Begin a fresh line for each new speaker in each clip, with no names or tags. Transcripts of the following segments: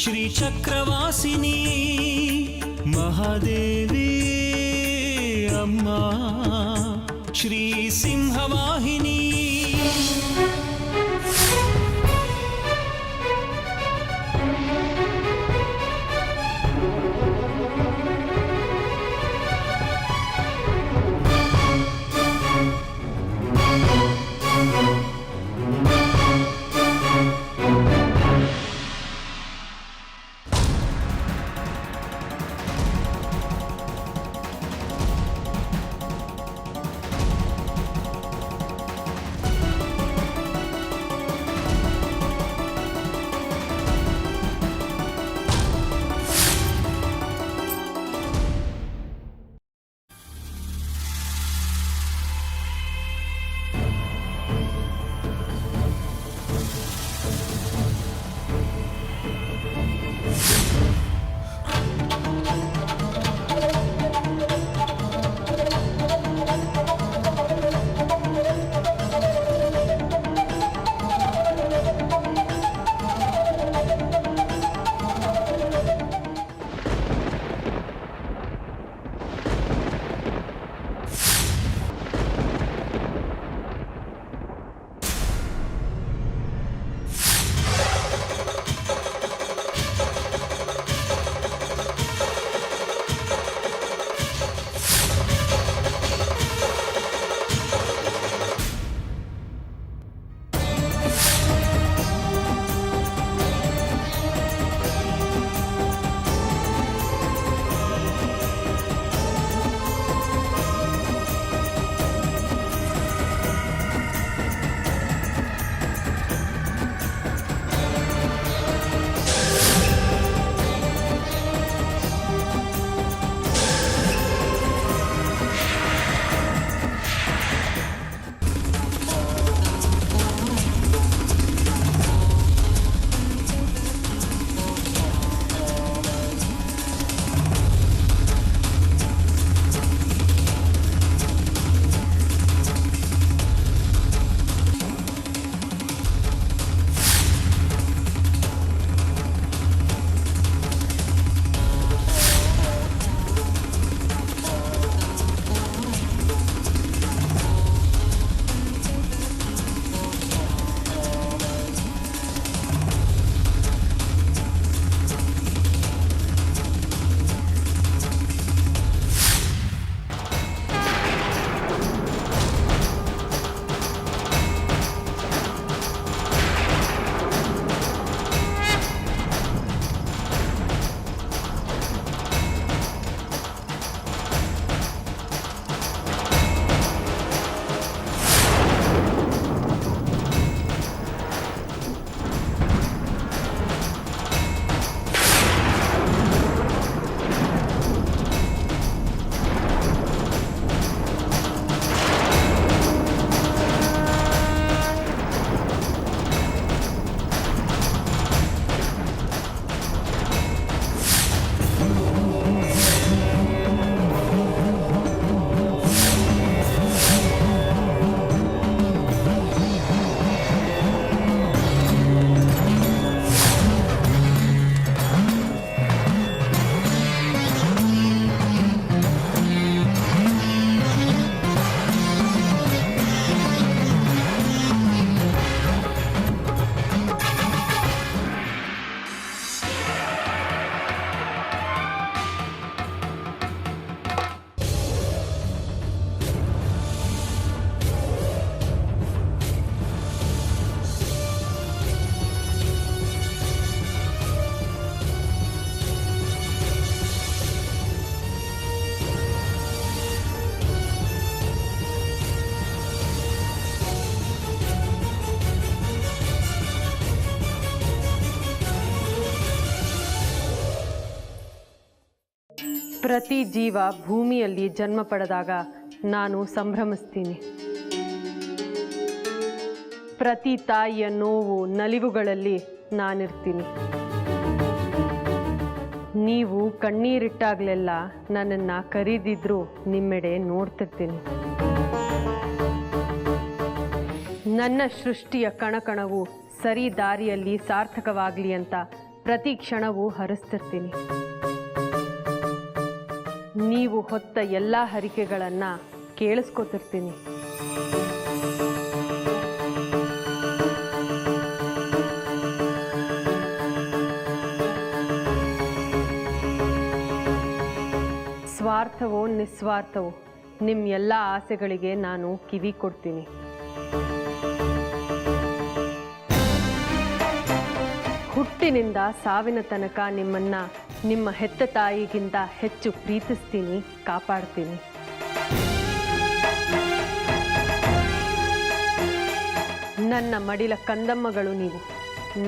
श्रीचक्रवासिनी महादेवी अम्मा श्री सिंहवाहिनी
ಪ್ರತಿ ಜೀವ ಭೂಮಿಯಲ್ಲಿ ಜನ್ಮ ಪಡೆದಾಗ ನಾನು ಸಂಭ್ರಮಿಸ್ತೀನಿ. ಪ್ರತಿ ತಾಯಿಯ ನೋವು ನಲಿವುಗಳಲ್ಲಿ ನಾನಿರ್ತೀನಿ. ನೀವು ಕಣ್ಣೀರಿಟ್ಟಾಗಲೆಲ್ಲ ನನ್ನನ್ನು ಕರೀದಿದ್ರು ನಿಮ್ಮೆಡೆ ನೋಡ್ತಿರ್ತೀನಿ. ನನ್ನ ಸೃಷ್ಟಿಯ ಕಣಕಣವು ಸರಿ ದಾರಿಯಲ್ಲಿ ಸಾರ್ಥಕವಾಗಲಿ ಅಂತ ಪ್ರತಿ ಕ್ಷಣವೂ ಹರಿಸ್ತಿರ್ತೀನಿ. ನೀವು ಹೊತ್ತ ಎಲ್ಲ ಹರಿಕೆಗಳನ್ನು ಕೇಳಿಸ್ಕೊತಿರ್ತೀನಿ. ಸ್ವಾರ್ಥವೋ ನಿಸ್ವಾರ್ಥವೋ ನಿಮ್ಮ ಎಲ್ಲ ಆಸೆಗಳಿಗೆ ನಾನು ಕಿವಿ ಕೊಡ್ತೀನಿ. ಹುಟ್ಟಿನಿಂದ ಸಾವಿನ ತನಕ ನಿಮ್ಮನ್ನ ನಿಮ್ಮ ಹೆತ್ತ ತಾಯಿಗಿಂತ ಹೆಚ್ಚು ಪ್ರೀತಿಸ್ತೀನಿ, ಕಾಪಾಡ್ತೀನಿ. ನನ್ನ ಮಡಿಲ ಕಂದಮ್ಮಗಳು ನೀವು,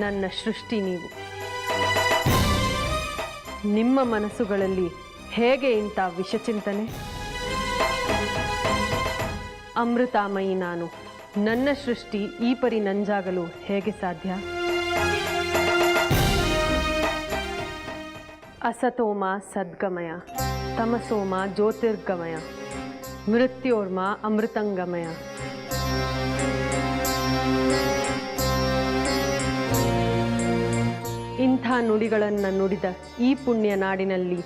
ನನ್ನ ಸೃಷ್ಟಿ ನೀವು. ನಿಮ್ಮ ಮನಸ್ಸುಗಳಲ್ಲಿ ಹೇಗೆ ಇಂಥ ವಿಷಚಿಂತನೆ? ಅಮೃತಾಮಯಿ ನಾನು, ನನ್ನ ಸೃಷ್ಟಿ ಈ ಪರಿ ನಂಜಾಗಲು ಹೇಗೆ ಸಾಧ್ಯ? ಅಸತೋಮ ಸದ್ಗಮಯ, ತಮಸೋಮ ಜ್ಯೋತಿರ್ಗಮಯ, ಮೃತ್ಯೋರ್ಮ ಅಮೃತಂಗಮಯ. ಇಂಥ ನುಡಿಗಳನ್ನು ನುಡಿದ ಈ ಪುಣ್ಯ ನಾಡಿನಲ್ಲಿ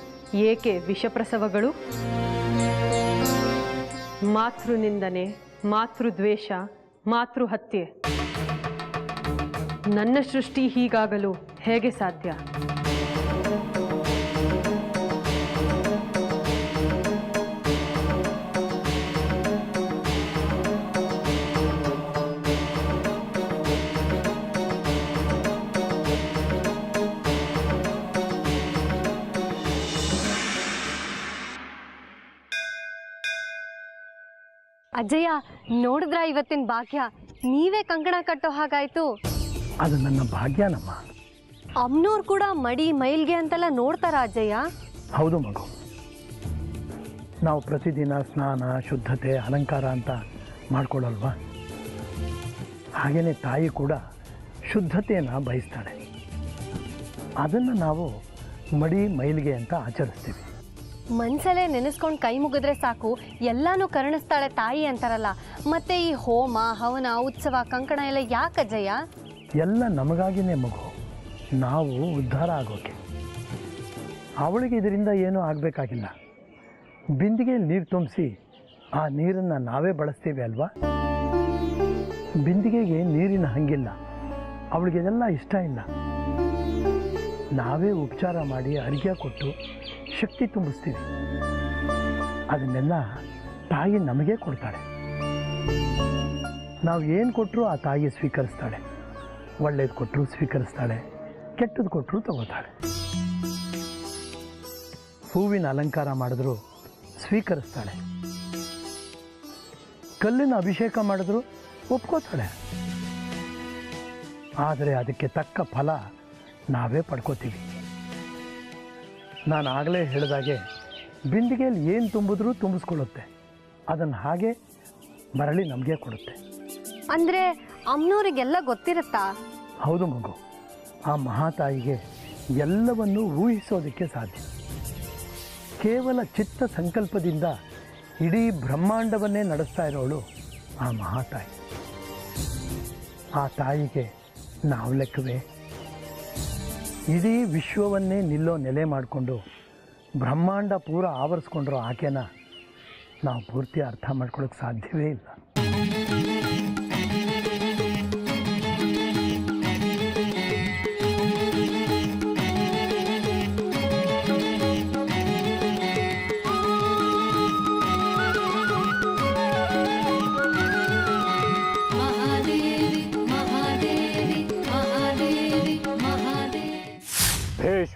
ಏಕೆ ವಿಷಪ್ರಸವಗಳು? ಮಾತೃನಿಂದನೆ, ಮಾತೃದ್ವೇಷ, ಮಾತೃಹತ್ಯೆ. ನನ್ನ ಸೃಷ್ಟಿ ಹೀಗಾಗಲು ಹೇಗೆ ಸಾಧ್ಯ?
ಅಜ್ಜಯ್ಯ, ನೋಡಿದ್ರ ಇವತ್ತಿನ ಭಾಗ್ಯ? ನೀವೇ ಕಂಕಣ ಕಟ್ಟೋ ಹಾಗಾಯ್ತು.
ಅದು ನನ್ನ ಭಾಗ್ಯನಮ್ಮ.
ಅಮ್ನೋರ್ ಕೂಡ ಮಡಿ ಮೈಲ್ಗೆ ಅಂತೆಲ್ಲ ನೋಡ್ತಾರ ಅಜ್ಜಯ್ಯ?
ಹೌದು ಮಗು. ನಾವು ಪ್ರತಿದಿನ ಸ್ನಾನ, ಶುದ್ಧತೆ, ಅಲಂಕಾರ ಅಂತ ಮಾಡ್ಕೊಳ್ಳಲ್ವಾ? ಹಾಗೆಯೇ ತಾಯಿ ಕೂಡ ಶುದ್ಧತೆಯನ್ನು ಬಯಸ್ತಾಳೆ. ಅದನ್ನು ನಾವು ಮಡಿ ಮೈಲಿಗೆ ಅಂತ ಆಚರಿಸ್ತೀವಿ.
ಮನ್ಸಲ್ಲೇ ನೆನೆಸ್ಕೊಂಡು ಕೈ ಮುಗಿದ್ರೆ ಸಾಕು, ಎಲ್ಲಾನು ಕರುಣಿಸ್ತಾಳೆ ತಾಯಿ ಅಂತಾರಲ್ಲ. ಮತ್ತೆ ಈ ಹೋಮ, ಹವನ, ಉತ್ಸವ, ಕಂಕಣ ಎಲ್ಲ ಯಾಕಜ್ಜಯ್ಯ?
ಎಲ್ಲ ನಮಗಾಗಿನೇ ಮಗು, ನಾವು ಉದ್ಧಾರ ಆಗೋಕೆ. ಅವಳಿಗೆ ಇದರಿಂದ ಏನೂ ಆಗಬೇಕಾಗಿಲ್ಲ. ಬಿಂದಿಗೆಯಲ್ಲಿ ನೀರು ತುಂಬಿಸಿ ಆ ನೀರನ್ನು ನಾವೇ ಬಳಸ್ತೀವಿ ಅಲ್ವಾ? ಬಿಂದಿಗೆಗೆ ನೀರಿನ ಹಂಗಿಲ್ಲ. ಅವಳಿಗೆ ಇದೆಲ್ಲ ಇಷ್ಟ ಇಲ್ಲ. ನಾವೇ ಉಪಚಾರ ಮಾಡಿ ಅರ್ಘ್ಯ ಕೊಟ್ಟು ಶಕ್ತಿ ತುಂಬಿಸ್ತೀವಿ. ಅದನ್ನೆಲ್ಲ ತಾಯಿ ನಮಗೆ ಕೊಡ್ತಾಳೆ. ನಾವು ಏನು ಕೊಟ್ಟರೂ ಆ ತಾಯಿ ಸ್ವೀಕರಿಸ್ತಾಳೆ. ಒಳ್ಳೇದು ಕೊಟ್ಟರು ಸ್ವೀಕರಿಸ್ತಾಳೆ, ಕೆಟ್ಟದ್ದು ಕೊಟ್ಟರು ತಗೋತಾಳೆ. ಹೂವಿನ ಅಲಂಕಾರ ಮಾಡಿದ್ರು ಸ್ವೀಕರಿಸ್ತಾಳೆ. ಕಲ್ಲಿನ ಅಭಿಷೇಕ ಮಾಡಿದ್ರು ಒಪ್ಕೋತಾಳೆ. ಆದರೆ ಅದಕ್ಕೆ ತಕ್ಕ ಫಲ ನಾವೇ ಪಡ್ಕೋತೀವಿ. ನಾನು ಆಗಲೇ ಹೇಳಿದಾಗೆ ಬಿಂದಿಗೆಯಲ್ಲಿ ಏನು ತುಂಬಿದ್ರೂ ತುಂಬಿಸ್ಕೊಳ್ಳುತ್ತೆ. ಅದನ್ನು ಹಾಗೆ ಮರಳಿ ನಮಗೆ ಕೊಡುತ್ತೆ.
ಅಂದ್ರೆ ಅಮ್ನೋರಿಗೆಲ್ಲ ಗೊತ್ತಿರುತ್ತಾ?
ಹೌದು ಮಗು. ಆ ಮಹಾತಾಯಿಗೆ ಎಲ್ಲವನ್ನೂ ಊಹಿಸೋದಕ್ಕೆ ಸಾಧ್ಯ. ಕೇವಲ ಚಿತ್ತ ಸಂಕಲ್ಪದಿಂದ ಇಡೀ ಬ್ರಹ್ಮಾಂಡವನ್ನೇ ನಡೆಸ್ತಾ ಇರೋಳು ಆ ಮಹಾತಾಯಿ. ಆ ತಾಯಿಗೆ ನಾವು ಲೆಕ್ಕವೇ? ಇಡೀ ವಿಶ್ವವನ್ನೇ ನಿಲ್ಲೋ ನೆಲೆ ಮಾಡಿಕೊಂಡು ಬ್ರಹ್ಮಾಂಡ ಪೂರ ಆವರಿಸ್ಕೊಂಡ್ರೋ ಆಕೆನ ನಾವು ಪೂರ್ತಿ ಅರ್ಥ ಮಾಡ್ಕೊಳ್ಳೋಕೆ ಸಾಧ್ಯವೇ ಇಲ್ಲ.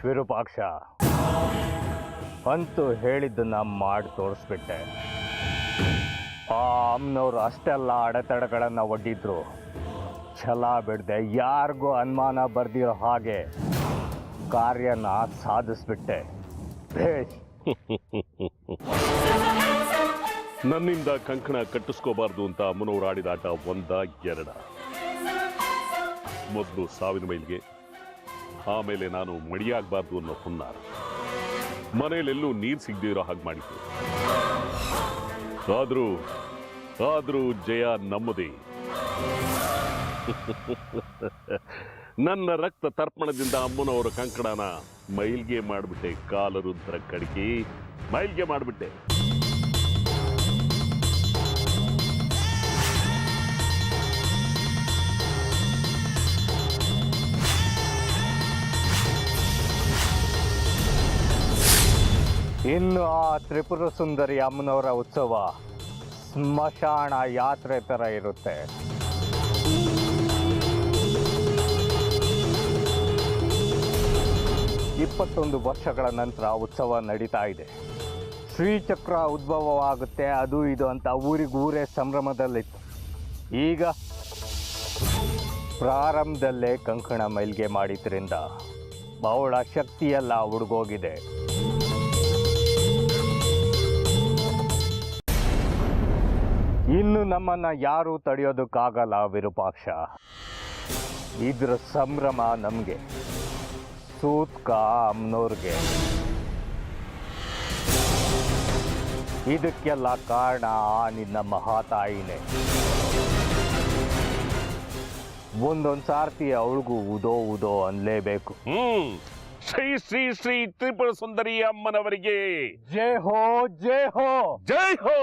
ವಿರೂಪಾಕ್ಷ, ಅಂತೂ ಹೇಳಿದ್ದನ್ನ ಮಾಡಿ ತೋರಿಸ್ಬಿಟ್ಟೆ. ಆ ಅಮ್ಮನವ್ರು ಅಷ್ಟೆಲ್ಲ ಅಡೆತಡೆಗಳನ್ನು ಒಡ್ಡಿದ್ರು, ಛಲ ಬಿಡದೆ ಯಾರಿಗೂ ಅನುಮಾನ ಬರ್ದಿರೋ ಹಾಗೆ ಕಾರ್ಯನ ಸಾಧಿಸ್ಬಿಟ್ಟೆ. ಭೇಷ್.
ನನ್ನಿಂದ ಕಂಕಣ ಕಟ್ಟಿಸ್ಕೋಬಾರ್ದು ಅಂತ ಅಮ್ಮನವ್ರು ಆಡಿದ ಆಟ ಒಂದ ಎರಡ. ಮೊದಲು ಸಾವಿನ ಮೈಲಿಗೆ, ಆಮೇಲೆ ನಾನು ಮಡಿಯಾಗಬಾರ್ದು ಅನ್ನೋ ಹುನ್ನಾರ. ಮನೆಯಲ್ಲೆಲ್ಲೂ ನೀರು ಸಿಗದೇ ಇರೋ ಹಾಗೆ ಮಾಡಿತ್ತು. ಆದ್ರೂ ಜಯ ನಮ್ಮದೇ. ನನ್ನ ರಕ್ತ ತರ್ಪಣದಿಂದ ಅಮ್ಮನವರ ಕಂಕಣನ ಮೈಲ್ಗೆ ಮಾಡಿಬಿಟ್ಟೆ. ಕಾಲರುದ್ರ ಕಡಿಕೆ ಮೈಲ್ಗೆ ಮಾಡಿಬಿಟ್ಟೆ.
ಇನ್ನು ಆ ತ್ರಿಪುರ ಸುಂದರಿ ಅಮ್ಮನವರ ಉತ್ಸವ ಸ್ಮಶಾನ ಯಾತ್ರೆ ಥರ ಇರುತ್ತೆ. ಇಪ್ಪತ್ತೊಂದು ವರ್ಷಗಳ ನಂತರ ಉತ್ಸವ ನಡೀತಾ ಇದೆ. ಶ್ರೀಚಕ್ರ ಉದ್ಭವವಾಗುತ್ತೆ, ಅದು ಇದು ಅಂತ ಊರಿಗೂರೇ ಸಂಭ್ರಮದಲ್ಲಿತ್ತು. ಈಗ ಪ್ರಾರಂಭದಲ್ಲೇ ಕಂಕಣ ಮೈಲ್ಗೆ ಮಾಡಿದ್ರಿಂದ ಅವಳ ಶಕ್ತಿಯೆಲ್ಲ ಹುಡುಗೋಗಿದೆ. ಇನ್ನು ನಮ್ಮನ್ನ ಯಾರೂ ತಡೆಯೋದಕ್ಕಾಗಲ್ಲ ವಿರೂಪಾಕ್ಷ. ಇದ್ರ ಸಂಭ್ರಮ ನಮಗೆ, ಸೂತ್ಕ ಅಮ್ಮನವ್ರಿಗೆ. ಇದಕ್ಕೆಲ್ಲ ಕಾರಣ ನಿನ್ನ ಮಹಾತಾಯಿನೇ. ಒಂದೊಂದು ಸಾರ್ತಿ ಅವಳಿಗೂ ಉದೋ ಅನ್ಲೇಬೇಕು.
ಶ್ರೀ ಶ್ರೀ ಶ್ರೀ ತ್ರಿಪುರ ಸುಂದರಿ ಅಮ್ಮನವರಿಗೆ
ಜೈ ಹೋ, ಜೈ ಹೋ,
ಜೈ ಹೋ.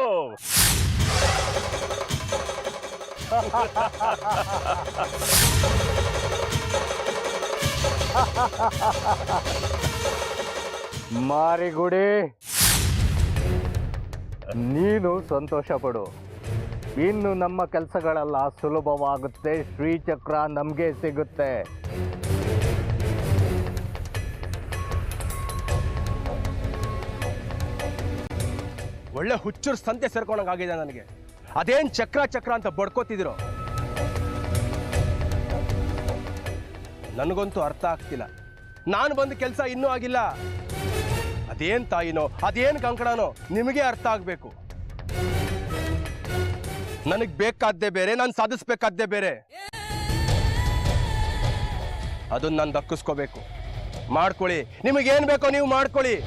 ಮಾರಿಗುಡಿ, ನೀನು ಸಂತೋಷ ಪಡು. ಇನ್ನು ನಮ್ಮ ಕೆಲಸಗಳೆಲ್ಲ ಸುಲಭವಾಗುತ್ತೆ, ಶ್ರೀಚಕ್ರ ನಮಗೆ ಸಿಗುತ್ತೆ.
ಒಳ್ಳೆ ಹುಚ್ಚರು ಸಂತೆ ಸೇರ್ಕೊಂಡಂಗಾಗಿದೆ ನನಗೆ. ಅದೇನ್ ಚಕ್ರ ಅಂತ ಬಡ್ಕೋತಿದಿರೋ ನನಗಂತೂ ಅರ್ಥ ಆಗ್ತಿಲ್ಲ. ನಾನು ಬಂದ ಕೆಲಸ ಇನ್ನೂ ಆಗಿಲ್ಲ. ಅದೇನ್ ತಾಯಿನೋ ಅದೇನ್ ಕಂಕಣನೋ ನಿಮಗೆ ಅರ್ಥ ಆಗ್ಬೇಕು. ನನಗ್ ಬೇಕಾದ್ದೇ ಬೇರೆ, ನಾನು ಸಾಧಿಸ್ಬೇಕಾದ್ದೇ ಬೇರೆ. ಅದನ್ನ ನಾನು ದಕ್ಕಿಸ್ಕೋಬೇಕು. ಮಾಡ್ಕೊಳ್ಳಿ, ನಿಮಗೇನ್ ಬೇಕೋ ನೀವು ಮಾಡ್ಕೊಳ್ಳಿ.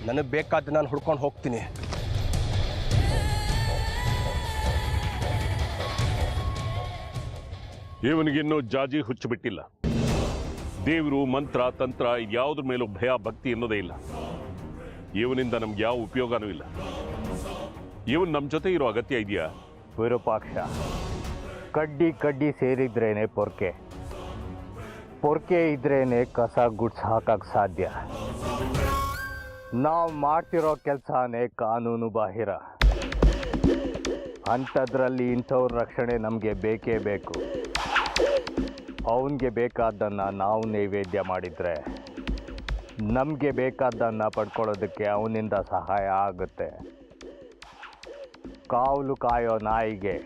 ನನಗೆ ಬೇಕಾದ ನಾನು ಹುಡ್ಕೊಂಡು ಹೋಗ್ತೀನಿ.
ಇವನಿಗಿನ್ನೂ ಜಾಜಿ ಹುಚ್ಚು ಬಿಟ್ಟಿಲ್ಲ. ದೇವರು, ಮಂತ್ರ, ತಂತ್ರ ಯಾವುದ್ರ ಮೇಲೂ ಭಯ ಭಕ್ತಿ ಅನ್ನೋದೇ ಇಲ್ಲ. ಇವನಿಂದ ನಮ್ಗೆ ಯಾವ ಉಪಯೋಗನೂ ಇಲ್ಲ. ಇವನ್ ನಮ್ಮ ಜೊತೆ ಇರೋ ಅಗತ್ಯ ಇದೆಯಾ?
ವಿರೂಪಾಕ್ಷ, ಕಡ್ಡಿ ಸೇರಿದ್ರೇನೆ ಪೊರ್ಕೆ ಇದ್ರೇನೆ ಕಸ ಗುಡ್ಸ್ ಹಾಕಕ್ಕೆ ಸಾಧ್ಯ. ನಾವು ಮಾಡ್ತಿರೋ ಕೆಲಸನೇ ಕಾನೂನು ಬಾಹಿರ. ಅಂಥದ್ರಲ್ಲಿ ಇಂಥವ್ರ ರಕ್ಷಣೆ ನಮಗೆ ಬೇಕೇ ಬೇಕು. ಅವನಿಗೆ ಬೇಕಾದ್ದನ್ನು ನಾವು ನೈವೇದ್ಯ ಮಾಡಿದರೆ ನಮಗೆ ಬೇಕಾದ್ದನ್ನು ಪಡ್ಕೊಳ್ಳೋದಕ್ಕೆ ಅವನಿಂದ ಸಹಾಯ ಆಗುತ್ತೆ. ಕಾವಲು ಕಾಯೋ ನಾಯಿಗೆ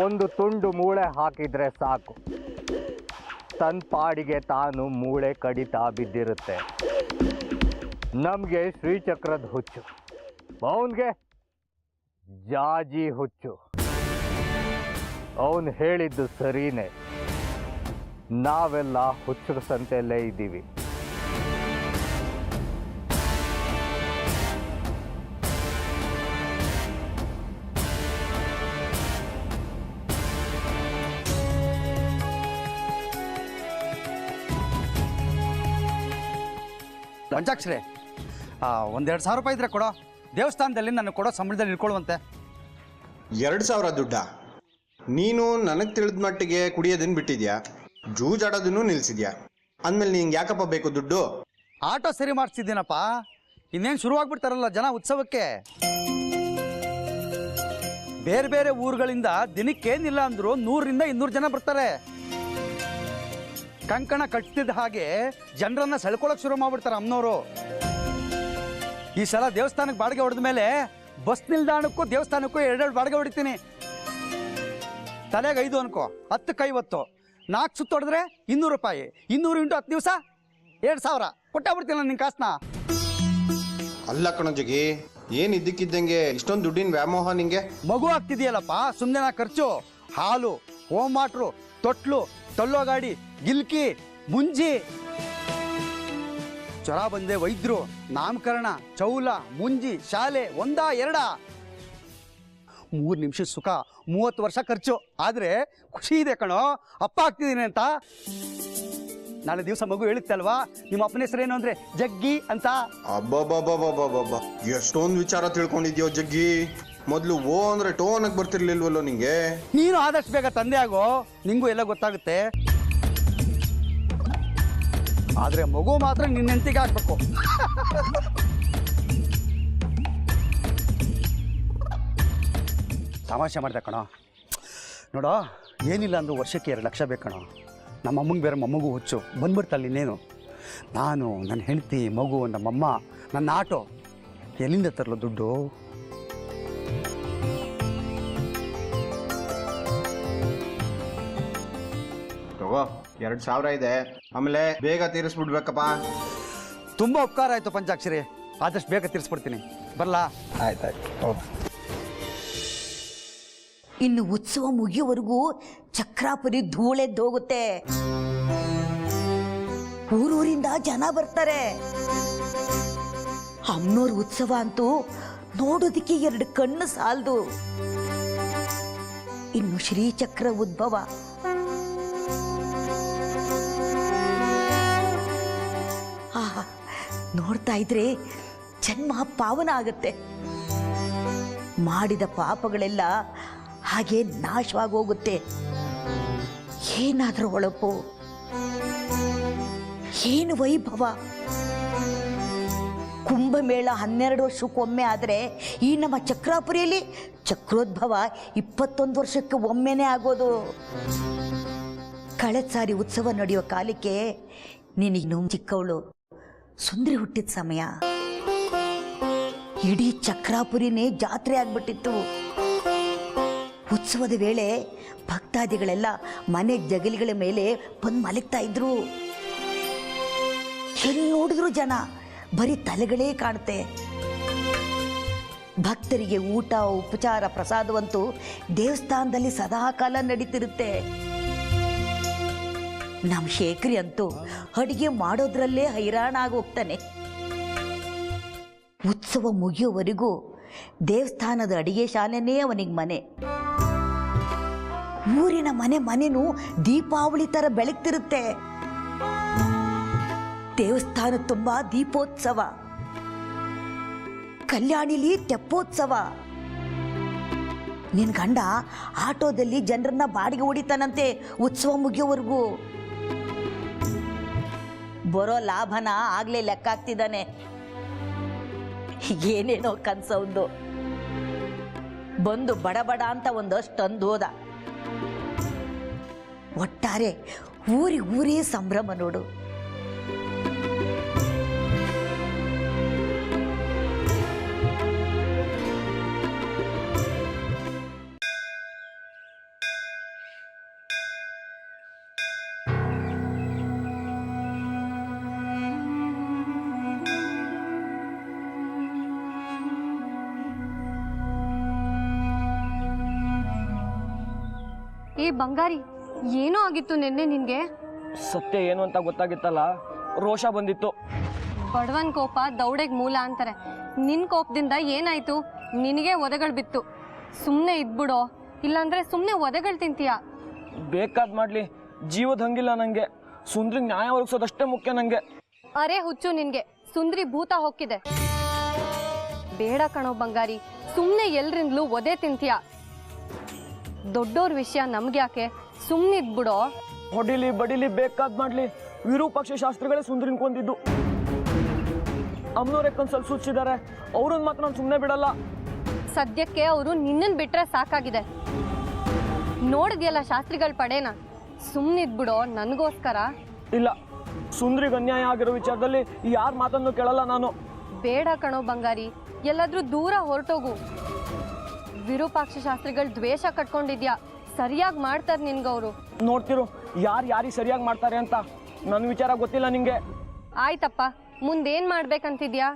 ಒಂದು ತುಂಡು ಮೂಳೆ ಹಾಕಿದರೆ ಸಾಕು, ತನ್ನ ಪಾಡಿಗೆ ತಾನು ಮೂಳೆ ಕಡಿತಾ ಬಿದ್ದಿರುತ್ತೆ. ನಮಗೆ ಶ್ರೀಚಕ್ರದ ಹುಚ್ಚು, ಅವನಿಗೆ ಜಾಜಿ ಹುಚ್ಚು. ಅವನು ಹೇಳಿದ್ದು ಸರಿನೇ. ನಾವೆಲ್ಲ ಹುಚ್ಚರ ಸಂತೆಯಲ್ಲೇ ಇದ್ದೀವಿ.
ಪಂಚಾಕ್ಷರಿ, 1-2 ಸಾವಿರ ರೂಪಾಯಿ ಇದ್ರೆ ಕೊಡೋ. ದೇವಸ್ಥಾನದಲ್ಲಿ ನನಗೆ ಕೊಡೋ ಸಂಬಳದಲ್ಲಿ ಇಟ್ಕೊಳ್ಳುವಂತೆ.
2,000 ದುಡ್ಡ? ನೀನು ನನಗೆ ತಿಳಿದ ಮಟ್ಟಿಗೆ ಕುಡಿಯೋದನ್ನು ಬಿಟ್ಟಿದ್ಯಾ, ಜೂಜಾಡೋದನ್ನು ನಿಲ್ಸಿದ್ಯಾ. ಅಂದಮೇಲೆ ನಿಂಗೆ ಯಾಕಪ್ಪ ಬೇಕು ದುಡ್ಡು?
ಆಟೋ ಸರಿ ಮಾಡಿಸ್ತಿದ್ದೀನಪ್ಪ. ಇನ್ನೇನು ಶುರುವಾಗ್ಬಿಡ್ತಾರಲ್ಲ ಜನ ಉತ್ಸವಕ್ಕೆ. ಬೇರೆ ಬೇರೆ ಊರುಗಳಿಂದ ದಿನಕ್ಕೇನಿಲ್ಲ ಅಂದ್ರು 100-200 ಜನ ಬರ್ತಾರೆ. ಕಂಕಣ ಕಟ್ತಿದ್ದ ಹಾಗೆ ಜನರನ್ನ ಸೆಳ್ಕೊಳಕ್ ಶುರು ಮಾಡ್ಬಿಡ್ತಾರೆ ಅಮ್ಮನವರು. ಈ ಸಲ ದೇವಸ್ಥಾನಕ್ಕೆ ಬಾಡಿಗೆ ಹೊಡೆದ ಮೇಲೆ ಬಸ್ ನಿಲ್ದಾಣಕ್ಕೂ ದೇವಸ್ಥಾನಕ್ಕೂ 2 ಬಾಡಿಗೆ ಹೊಡಿತೀನಿ. ತಲೆಗೆ 5 ಅನ್ಕೋ, 10ಕ್ಕೆ 50, 4 ಸುತ್ತು ಹೊಡೆದ್ರೆ 200 ರೂಪಾಯಿ. 200 × 10 ದಿವಸ 2,000 ಕೊಟ್ಟಾಗ್ಬಿಡ್ತೀನಿ ನಿನ್ನ ಕಾಸನ್ನ.
ಅಲ್ಲ ಕಣಜಗಿ, ಏನು ಇದ್ದಕ್ಕಿದ್ದಂಗೆ ಇಷ್ಟೊಂದು ದುಡ್ಡಿನ ವ್ಯಾಮೋಹ ನಿಂಗೆ?
ಮಗು ಆಗ್ತಿದೆಯಲ್ಲಪ್ಪ, ಸುಮ್ಮನೆ ನಾ ಖರ್ಚು. ಹಾಲು, ಹೋಮ್ ವಾಟ್ರು, ತೊಟ್ಲು, ತಳ್ಳೋ ಗಾಡಿ, ಗಿಲ್ಕಿ, ಮುಂಜಿ, ಜ್ವರ ಬಂದೆ ವೈದ್ಯರು, ನಾಮಕರಣ, ಚೌಲ, ಮುಂಜಿ, ಶಾಲೆ 1-2 3 ನಿಮಿಷದ ಸುಖ 30 ವರ್ಷ ಖರ್ಚು. ಆದರೆ ಖುಷಿ ಇದೆ ಕಣೋ, ಅಪ್ಪ ಆಗ್ತಿದ್ದೀನಿ ಅಂತ. ನಾಳೆ ದಿವಸ ಮಗು ಹೇಳುತ್ತಲ್ವಾ, ನಿಮ್ಮ ಅಪ್ಪನ ಹೆಸರೇನು ಅಂದರೆ ಜಗ್ಗಿ ಅಂತ.
ಅಬ್ಬಬ್ಬಬ್ಬಬ್ಬಬ್ಬಬ್ಬ, ಎಷ್ಟೊಂದು ವಿಚಾರ ತಿಳ್ಕೊಂಡಿದ್ಯೋ ಜಗ್ಗಿ. ಮೊದಲು ಓ ಅಂದ್ರೆ ಟೋ ಅನ್ನಕ್ಕೆ ಬರ್ತಿರ್ಲಿಲ್ವಲ್ಲೋ ನಿಂಗೆ.
ನೀನು ಆದಷ್ಟು ಬೇಗ ತಂದೆ ಆಗೋ, ನಿಂಗೂ ಎಲ್ಲ ಗೊತ್ತಾಗುತ್ತೆ. ಆದರೆ ಮಗು ಮಾತ್ರ ನಿನ್ನ ಹೆಂಡತಿಗೆ ಹಾಕ್ಬೇಕು. ತಮಾಷೆ ಮಾಡಿದೆ ಕಣೋ. ನೋಡೋ, ಏನಿಲ್ಲ ಅಂದರೂ ವರ್ಷಕ್ಕೆ 2 ಲಕ್ಷ ಬೇಕು ಕಣೋ. ನಮ್ಮ ಅಮ್ಮಂಗೆ ಬೇರೆ ಮೊಮ್ಮಗು ಹುಚ್ಚು ಬಂದ್ಬಿಡ್ತಲ್ಲ ಇನ್ನೇನು. ನಾನು, ನನ್ನ ಹೆಂಡತಿ, ಮಗು, ನಮ್ಮಮ್ಮ, ನನ್ನ ಆಟೋ ಎಲ್ಲಿಂದ ತರಲು ದುಡ್ಡು?
ತಗೋ 2,000 ಇದೆ, ಆಮೇಲೆ ಬೇಗ ತೀರಿಸ್ಬಿಡ್ಬೇಕಪ್ಪ.
ತುಂಬ ಉಪಕಾರ ಆಯಿತು ಪಂಚಾಕ್ಷರಿ, ಆದಷ್ಟು ಬೇಗ ತೀರಿಸ್ಬಿಡ್ತೀನಿ. ಬರಲಾ? ಆಯ್ತಾಯ್ತು.
ಇನ್ನು ಉತ್ಸವ ಮುಗಿಯೋವರೆಗೂ ಚಕ್ರಾಪುರಿ ಧೂಳೆದ್ದೋಗುತ್ತೆ. ಊರೂರಿಂದ ಜನ ಬರ್ತಾರೆ. ಅಮ್ಮನೋರ್ ಉತ್ಸವ ಅಂತೂ ನೋಡೋದಕ್ಕೆ 2 ಕಣ್ಣು ಸಾಲದು. ಇನ್ನು ಶ್ರೀಚಕ್ರ ಉದ್ಭವ, ನೋಡ್ತಾ ಇದ್ರೆ ಜನ್ಮ ಪಾವನ ಆಗತ್ತೆ. ಮಾಡಿದ ಪಾಪಗಳೆಲ್ಲ ಹಾಗೆ ನಾಶವಾಗೋಗುತ್ತೆ. ಏನಾದರೂ ಹೊಳಪು, ಏನು ವೈಭವ. ಕುಂಭಮೇಳ 12 ವರ್ಷಕ್ಕೊಮ್ಮೆ ಆದರೆ ಈ ನಮ್ಮ ಚಕ್ರಾಪುರಿಯಲ್ಲಿ ಚಕ್ರೋದ್ಭವ 21 ವರ್ಷಕ್ಕೆ ಒಮ್ಮೆನೇ ಆಗೋದು. ಕಳೆದ ಸಾರಿ ಉತ್ಸವ ನಡೆಯೋ ಕಾಲಕ್ಕೆ ನೀನಿನ್ನು ಚಿಕ್ಕವಳು, ಸುಂದರಿ ಹುಟ್ಟಿದ ಸಮಯ. ಇಡೀ ಚಕ್ರಾಪುರಿನೇ ಜಾತ್ರೆ ಆಗ್ಬಿಟ್ಟಿತ್ತು. ಉತ್ಸವದ ವೇಳೆ ಭಕ್ತಾದಿಗಳೆಲ್ಲ ಮನೆ ಜಗಲಿಗಳ ಮೇಲೆ ಬಂದು ಮಲಗ್ತಾ ಇದ್ರು. ಎಲ್ಲಿ ನೋಡಿದ್ರು ಜನ, ಬರೀ ತಲೆಗಳೇ ಕಾಣುತ್ತೆ. ಭಕ್ತರಿಗೆ ಊಟ, ಉಪಚಾರ, ಪ್ರಸಾದವಂತೂ ದೇವಸ್ಥಾನದಲ್ಲಿ ಸದಾಕಾಲ ನಡೀತಿರುತ್ತೆ. ನಮ್ಮ ಶೇಖರಿ ಅಂತೂ ಅಡಿಗೆ ಮಾಡೋದ್ರಲ್ಲೇ ಹೈರಾಣ ಆಗೋಗ್ತಾನೆ. ಉತ್ಸವ ಮುಗಿಯೋವರೆಗೂ ದೇವಸ್ಥಾನದ ಅಡಿಗೆ ಶಾಲೆನೇ ಅವನಿಗೆ ಮನೆ. ಊರಿನ ಮನೆನೂ ದೀಪಾವಳಿ ಥರ ಬೆಳಗ್ತಿರುತ್ತೆ. ದೇವಸ್ಥಾನ ತುಂಬ ದೀಪೋತ್ಸವ, ಕಲ್ಯಾಣಿಲಿ ತೆಪ್ಪೋತ್ಸವ. ನಿನ್ ಗಂಡ ಆಟೋದಲ್ಲಿ ಜನರನ್ನ ಬಾಡಿಗೆ ಹೊಡಿತಾನಂತೆ ಉತ್ಸವ ಮುಗಿಯೋವರೆಗೂ. ಬರೋ ಲಾಭನ ಆಗ್ಲೇ ಲೆಕ್ಕ ಹಾಕ್ತಿದ್ದಾನೆ. ಏನೇನೋ ಕನ್ಸೌಂದು ಬಂದು ಬಡಬಡ ಅಂತ ಒಂದಷ್ಟು ಅಂದೋದ. ಒಟ್ಟಾರೆ ಊರೇ ಸಂಭ್ರಮ ನೋಡು.
ಏ ಬಂಗಾರಿ, ಏನೋ ಆಗಿತ್ತು ನಿನ್ನೆ ನಿನ್ಗೆ?
ಸತ್ಯ ಏನು ಅಂತ ಗೊತ್ತಾಗಿತ್ತಲ್ಲ, ರೋಷ ಬಂದಿತ್ತು.
ಬಡವನ್ ಕೋಪ ದೌಡೆಗೆ ಮೂಲ ಅಂತಾರೆ. ನಿನ್ ಕೋಪದಿಂದ ಏನಾಯ್ತು? ನಿನಗೆ ಒದಗಳು ಬಿತ್ತು. ಸುಮ್ಮನೆ ಇದ್ಬಿಡೋ, ಇಲ್ಲಾಂದ್ರೆ ಸುಮ್ಮನೆ ಒದಗಳು ತಿಂತೀಯ.
ಬೇಕಾದ್ ಮಾಡ್ಲಿ, ಜೀವದ ಹಂಗಿಲ್ಲ ನಂಗೆ. ಸುಂದ್ರಿಗೆ ನ್ಯಾಯ ಒದಗಿಸೋದಷ್ಟೇ ಮುಖ್ಯ ನಂಗೆ.
ಅರೆ ಹುಚ್ಚು ನಿನ್ಗೆ, ಸುಂದ್ರಿ ಭೂತ ಹೊಕ್ಕಿದೆ. ಬೇಡ ಕಣೋ ಬಂಗಾರಿ, ಸುಮ್ಮನೆ ಎಲ್ರಿಂದಲೂ ಒದೆ ತಿಂತೀಯ. ದೊಡ್ಡೋರ್ ವಿಷಯ ನಮ್ಗೆ ಯಾಕೆ, ಸುಮ್ಮನಿದ್ಬಿಡೋ.
ಹೊಡಿಲಿ ಬಡಿಲಿ ಬೇಕಾದ್ ಮಾಡ್ಲಿ, ವಿರೂಪಾಕ್ಷ ಶಾಸ್ತ್ರಿಗಳೇ ಸುಂದ್ರಿನ್ ಕೊಂದಿದ್ದು. ಅಮ್ಮನವ್ರೆ ಕನ್ಸಲ್ಲಿ ಸೂಚಿಸಿದ್ದಾರೆ, ಅವ್ರನ್ನ ಮಾತ್ರ ನಾನು ಸುಮ್ಮನೆ ಬಿಡಲ್ಲ.
ಸದ್ಯಕ್ಕೆ ಅವರು ನಿನ್ನನ್ ಬಿಟ್ರೆ ಸಾಕಾಗಿದೆ. ನೋಡಿದ್ಯಲ್ಲ ಶಾಸ್ತ್ರಿಗಳ ಪಡೇನ, ಸುಮ್ಮನಿದ್ಬಿಡೋ ನನಗೋಸ್ಕರ.
ಇಲ್ಲ, ಸುಂದ್ರಿಗೆ ಅನ್ಯಾಯ ಆಗಿರೋ ವಿಚಾರದಲ್ಲಿ ಯಾರ ಮಾತನ್ನು ಕೇಳಲ್ಲ ನಾನು.
ಬೇಡ ಕಣೋ ಬಂಗಾರಿ, ಎಲ್ಲಾದ್ರೂ ದೂರ ಹೊರಟೋಗು. ವಿರೂಪಾಕ್ಷ ಶಾಸ್ತ್ರಿಗಳು ದ್ವೇಷ ಕಟ್ಕೊಂಡಿದ್ಯಾ, ಸರಿಯಾಗಿ ಮಾಡ್ತಾರೆ ನಿನ್ಗವರು.
ನೋಡ್ತಿರು ಯಾರಿಗೆ ಸರಿಯಾಗಿ ಮಾಡ್ತಾರೆ ಅಂತ. ನನ್ನ ವಿಚಾರ ಗೊತ್ತಿಲ್ಲ ನಿಂಗೆ.
ಆಯ್ತಪ್ಪ, ಮುಂದೇನ್ ಮಾಡ್ಬೇಕಂತಿದ್ಯಾ?